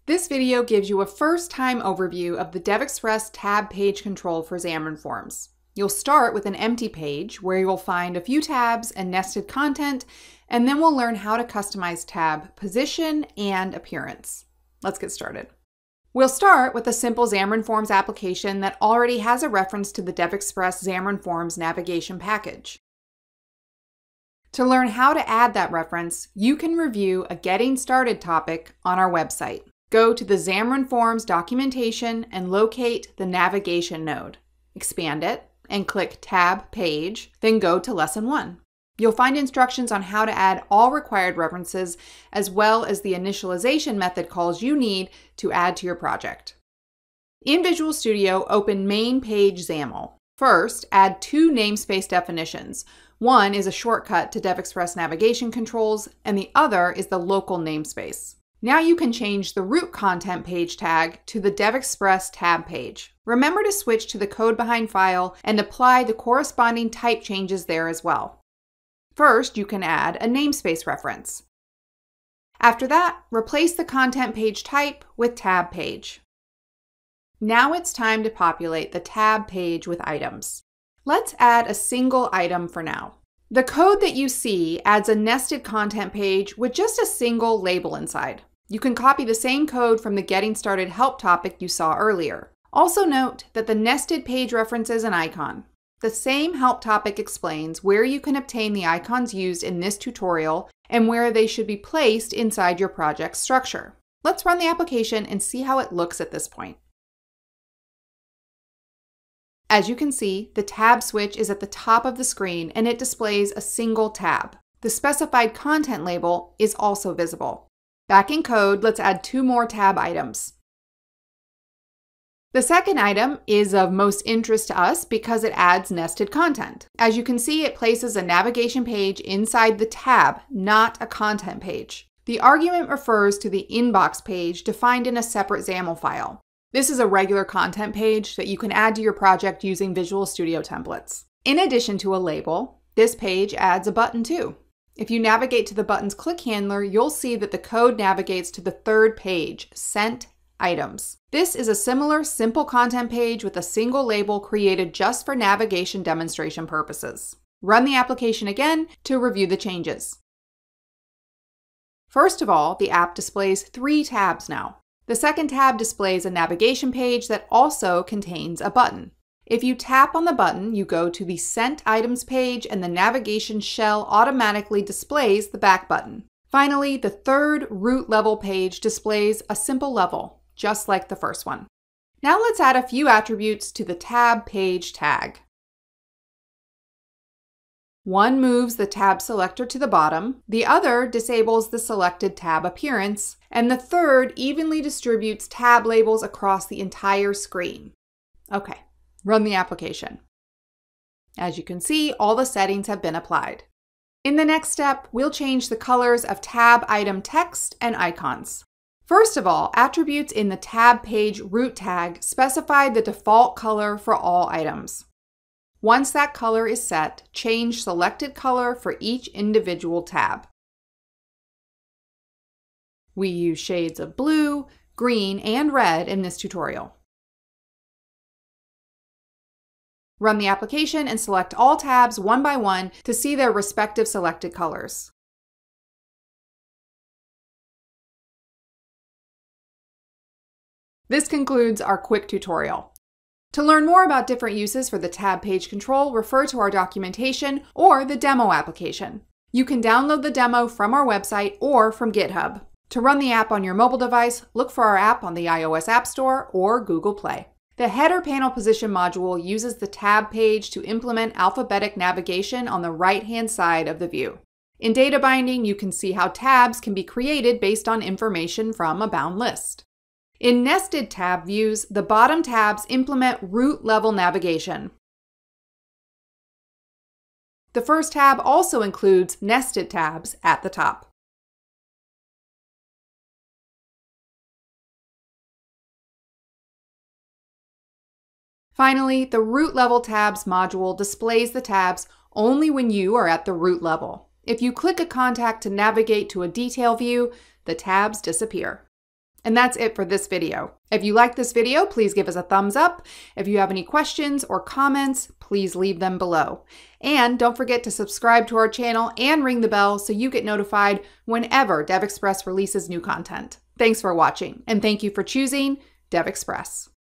This video gives you a first-time overview of the DevExpress Tab Page control for Xamarin Forms. You'll start with an empty page where you'll find a few tabs and nested content, and then we'll learn how to customize tab position and appearance. Let's get started. We'll start with a simple Xamarin Forms application that already has a reference to the DevExpress Xamarin Forms navigation package. To learn how to add that reference, you can review a Getting Started topic on our website. Go to the Xamarin Forms documentation and locate the navigation node. Expand it and click Tab Page, then go to Lesson 1. You'll find instructions on how to add all required references, as well as the initialization method calls you need to add to your project. In Visual Studio, open Main Page XAML. First, add two namespace definitions. One is a shortcut to DevExpress navigation controls, and the other is the local namespace. Now you can change the root content page tag to the DevExpress Tab Page. Remember to switch to the code behind file and apply the corresponding type changes there as well. First, you can add a namespace reference. After that, replace the content page type with Tab Page. Now it's time to populate the tab page with items. Let's add a single item for now. The code that you see adds a nested content page with just a single label inside. You can copy the same code from the Getting Started help topic you saw earlier. Also note that the nested page references an icon. The same help topic explains where you can obtain the icons used in this tutorial and where they should be placed inside your project structure. Let's run the application and see how it looks at this point. As you can see, the tab switch is at the top of the screen and it displays a single tab. The specified content label is also visible. Back in code, let's add two more tab items. The second item is of most interest to us because it adds nested content. As you can see, it places a navigation page inside the tab, not a content page. The argument refers to the inbox page defined in a separate XAML file. This is a regular content page that you can add to your project using Visual Studio templates. In addition to a label, this page adds a button too. If you navigate to the button's click handler, you'll see that the code navigates to the third page, Sent Items. This is a similar simple content page with a single label created just for navigation demonstration purposes. Run the application again to review the changes. First of all, the app displays three tabs now. The second tab displays a navigation page that also contains a button. If you tap on the button, you go to the Sent Items page and the navigation shell automatically displays the back button. Finally, the third root level page displays a simple level, just like the first one. Now let's add a few attributes to the Tab Page tag. One moves the tab selector to the bottom, the other disables the selected tab appearance, and the third evenly distributes tab labels across the entire screen. Okay, run the application. As you can see, all the settings have been applied. In the next step, we'll change the colors of tab item text and icons. First of all, attributes in the tab page root tag specify the default color for all items. Once that color is set, change selected color for each individual tab. We use shades of blue, green, and red in this tutorial. Run the application and select all tabs one by one to see their respective selected colors. This concludes our quick tutorial. To learn more about different uses for the tab page control, refer to our documentation or the demo application. You can download the demo from our website or from GitHub. To run the app on your mobile device, look for our app on the iOS App Store or Google Play. The header panel position module uses the tab page to implement alphabetic navigation on the right-hand side of the view. In data binding, you can see how tabs can be created based on information from a bound list. In nested tab views, the bottom tabs implement root level navigation. The first tab also includes nested tabs at the top. Finally, the root level tabs module displays the tabs only when you are at the root level. If you click a contact to navigate to a detail view, the tabs disappear. And that's it for this video. If you like this video, please give us a thumbs up. If you have any questions or comments, please leave them below. And don't forget to subscribe to our channel and ring the bell so you get notified whenever DevExpress releases new content. Thanks for watching, and thank you for choosing DevExpress.